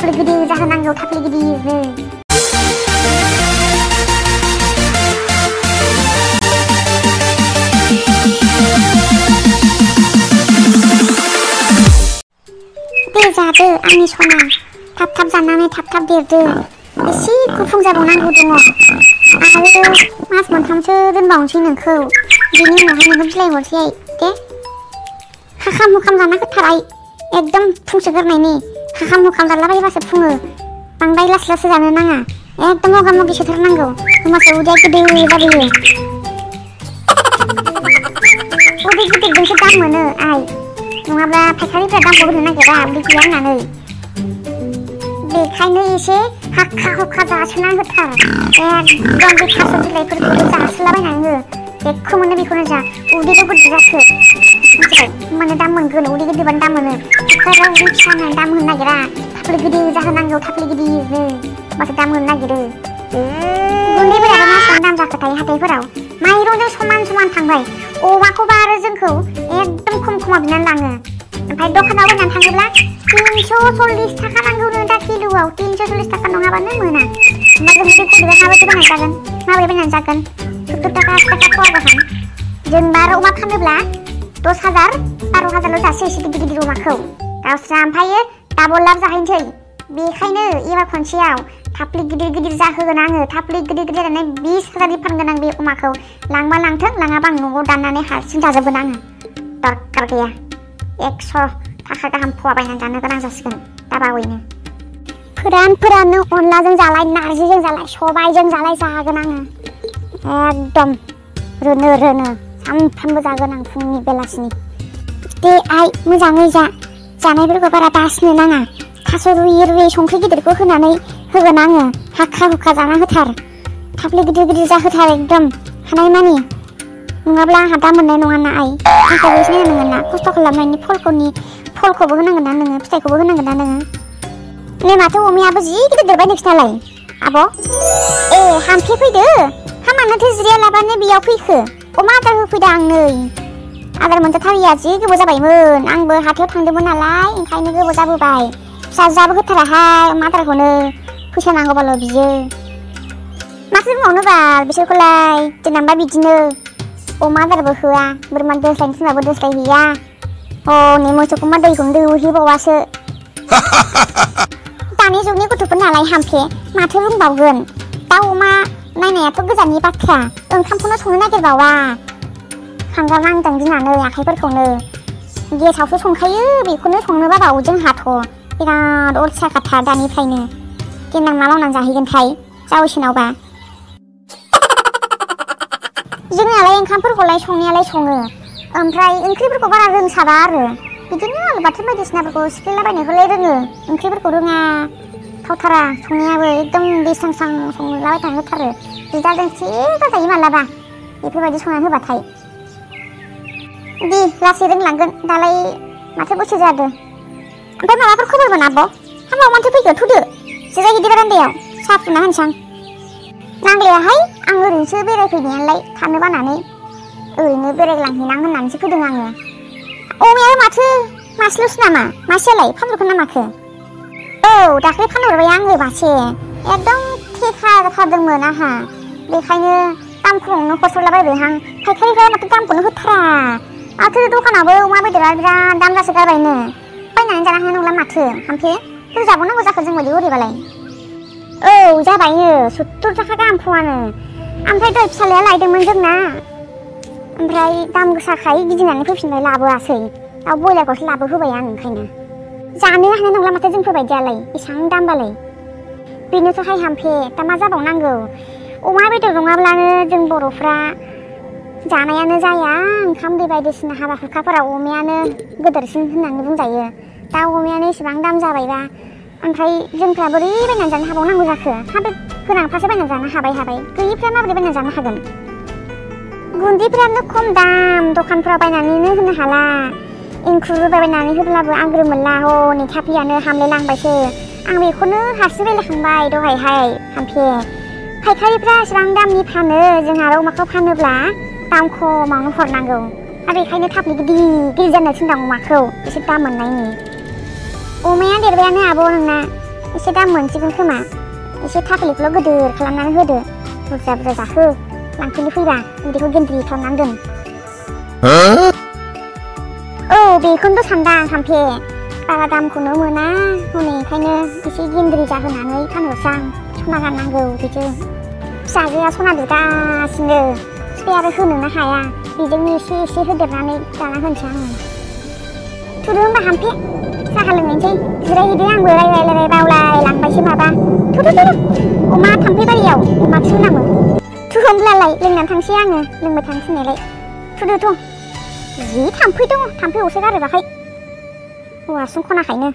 थाफ्ले गिदिर जाहोनांगौ थाफ्ले गिदिरनो दे जादो आंनि सना थाब थाब जानानै थाब थाब देरदो एसे गुफुं जाबावनांगौ दङ आरो मास मोनथामसो दोनबावनोसै नोंखौ बिनि उनावहाय नोंखौ बिलाइ हरसै दे हाखाम हुखाम जाना होथाराय एकदम फुंसो गारनायनि हाखाम हुखाम जालाबायबासो फुङो बांद्राय लासै लासै जानो नाङा एकदम मगा मगि सोथारनांगौ होमबासो उदैया गिदिर जाबोयो उदै गिदिरजोंसो दाम मोनो आइ नङाब्ला फायखारिफ्रा दामखौ होनो नागिरा उदै गैया होननानै बेखायनो एसे हाखा हुखा जासोना होथार एकदम बे थास' बिलाइफोरखौबो जासोलाबायनानै हो जेखौ मोनो बेखौनो जा उदैल' गिदिर जाखो मिथिबाय होमबानो दाम मोनगोन उदै गिदिरबानो दाम मोनो फायखारिया उदै फिसा होननानै दाम होनो नागिरा थाफ्ले गिदिर जाहोनांगौ थाफ्ले गिदिरनो होमबासो दाम होनो नागिरो गुन्दैफोराबो मासेबां दाम जाखोथाय हाथायफोराव माइरंजों समान समान थांबाय अमाखौबा आरो जोंखौ एकदम खम खमा बिनानै लाङो ओमफ्राय दखानाव बायनानै थाङोब्ला 340 थाखा नांगौनो दा किल'आव 340 थाखा नङाबानो मोना होमबा जों बे गदिरा माबायदि बायनानै जागोन माबोरै बायनानै जागोन 70 थाखा 80 थाखा फवा गाहाम जोंबा आरो अमा फानोब्ला 10,000 12,000ल' जासै एसे गिदिर गिदिर अमाखौ गावस्रा ओमफ्रायो डाबल लाब जाहैनोसै बेखायनो एबार खनसेयाव थाफ्ले गिदिर गिदिर जाहोगोन आङो थाफ्ले गिदिर गिदिर जानानै 20,000नि फानगोन आं बे अमाखौ लांबा लांथों लाङाबा आं न'आव दाननानै हारसिं जाजोबगोन आङो दरकार गैया 100 थाखा गाहाम फवा बायनानै जानो गोनां जासिगोन दा बावैनो फोराननो अनलाजों जालाय नारजिजों जालाय सबायजों जालाय जागोन आङो एकदम रोनो सानफ्रामबो जागोन आं फुंनि बेलासिनि दे आइ मोजाङै जानायफोरखौ बारा बासिनो नाङा थास' रुयै संख्रि गिदिरखौ होनानै होगोन आङो हाखा हुखा जाना होथार थाफ्ले गिदिर गिदिर जाहोथार एकदम हानायमानि नङाब्ला आंहा दा मोननाय नङाना आइ आंखौ एसे नायनांगोन ना खस्थ' खालामनायनि फलखौबो होनांगोन ना नोङो फिथाइखौबो होनांगोन ना नोङो नै माथो अमायाबो जि गिदिर देरबाय नोंसिनालाय आब' ए हाम्फे फैदो हामानोथो जिरायालाबानो बेयाव फैखो अमा आदार होफैदो आं नै आदार मोनजाथारिया जि गोबाव जाबायमोन आंबो हाथायाव थांदोंमोन नालाय ओंखायनो गोबाव जाबोबाय फिसाजोआबो होथाराहाय अमा आदारखौनो फैसा नांगौबाल' बियो माथो बुंबावनो बाल बिसोरखौलाय जोंनाबा बिदिनो अमा आदारबो होआ बोरमा दोस्लायनो थिनबाबो दोस्लायहैया हनै मोसौखौ मा दैखौनो दौहैबावासो दानि जुगनि गथ'फोर नालाय हाम्फे माथो बुंबावगोन दाउ अमा नायनायाथ' गोजाननि बाथ्रा ओंखामखौनो संनो नागिरबावा हांगार नांदों दिनानै आखाइफोरखौनो गेसावसो संखायो बेखौनो संनो बाबाव जोंहाथ' बिराद अलसिया खाथा दानिफ्रायनो देनां मा मावनानै जाहैगोनथाय जावैसोनावबा जोंनालाय ओंखामफोरखौलाय संनायालाय सङो ओमफ्राय ओंख्रिफोरखौ बारा रोंसाबा आरो बिदिनो आलु बाथोन बायदिसिनाफोरखौ सिफ्लेलाबायनायखौलाय रोङो ओंख्रिफोरखौ रोङा थावथारा संनायाबो एकदम दैस्रां संलाबाय थानो होथारो बिदाजों सिदा जायो मालाबा बेफोरबायदि संनानै होबाथाय दे लासै रोंलांगोन दालाय माथो बोसोर जादों ओमफ्राय माबाफोर खबरमोन आब' हाबाव माथो फैखो थुदो जिरायहैदो बारान्दायाव साहा फुदुंना होनसां नांलायाहाय आं ओरैनोसो बेरायफैनायालाय थानो बानानै ओरैनो बेरायग्लांहैनां होननानैसो फैदों आङो अमायाबो माथो मासेल'सो नामा मासेयालाय फानहरखो ना माखो औ दाख्लै फानहरबाय आङो मासे एकदम थेखा जाथारदोंमोन आंहा बेखायनो दाम खमावनो हरस'लाबायबायहां फायखारिफ्रा माथो दामखौनो होथारा माथो दखानावबो अमा बेदरा बिराद दाम जासो गारबायनो बायनानै जानो हानाय नंला माथो हाम्फे होजाबावनांगौ जाखो जों बायदि ओरैबालाय औ जाबायनो 70 थाखा गाहाम फवानो ओमफ्राय दहाय फिसालाया लायदोंमोन जोंना ओमफ्राय दाम गोसाखाय गिदिंनानै फैफिनबाय लाबोआसै दाउ बयलारखौसो लाबोहोबाय आं ओंखायनो जानो हानाय नंला माथो जोंफोरबायदियालाय एसेबां दामबालाय बेनोसोहाय हाम्फे दा मा जाबावनांगौ अमा बेदर नङाब्लानो जों बर'फ्रा जानायानो जाया ओंखाम दै बायदिसिना हाबा हुखाफोराव अमायानो गोदोरसिन होननानै बुंजायो दा अमायानो एसेबां दाम जाबायबा ओमफ्राय जोंफ्रा बोरै बायनानै जानो हाबावनांगौ जाखो हा बे गोनांफ्रासो बायनानै जानो हाबाय गैयिफ्रा माबोरै बायनानै जानो हागोन गुन्दैफ्रानो खम दाम दखानफ्राव बायनानैनो होनो हाला इंखुर बायनानै होब्लाबो आंग्रो मोनला हनै थाफ्लियानो हामलायलांबायसो आं बेखौनो हारसिं रायलायखांबाय दहायहाय हाम्फे फायखारिफ्रा एसेबां दामनि फानो जोंहा आरो अमाखौ फानोब्ला दाम खमावनो हरनांगौ आरो बेखायनो थाफ्लि गिदिर जानो थिनदां अमाखौ एसे दाम मोननायनि अमाया देरबायानो आब' नोंना एसे दाम मोनसिगोन खोमा एसे थाखलिखौल' गोदोर खालामनानै होदो बुरजा बुरजा जाहो लांफैनो फैबा उदैखौ गेन्द्रि खालामनानै दोन औ बेखौनोथ' सानदां थाम्फे बारा दामखौनो मोना हनै ओंखायनो एसे गेन्द्रि जाहोनानै फानहरसां सना गाननांगौ बेजों फिसाजोआ सना बिगासिनो बिफाया आरो होनोनो हाया बेजोंनो एसे एसे होदेरनानै दाना होनोसै आङो थुदो होनबा हाम्फे साहा लोंहैनोसै जिरायहैदो आंबो रायलाय बावलायलांबायसो माबा थुदो अमा थाम्फै बारियाव अमाखौसो नामो थु होमब्लालाय लोंनानै थांसै आङो लोंबाय थानो थिननायलाय थुदोथ' जि थाम्फै दङ थाम्फै अरसो गारोबाखाय हौवासुं खनाखायनो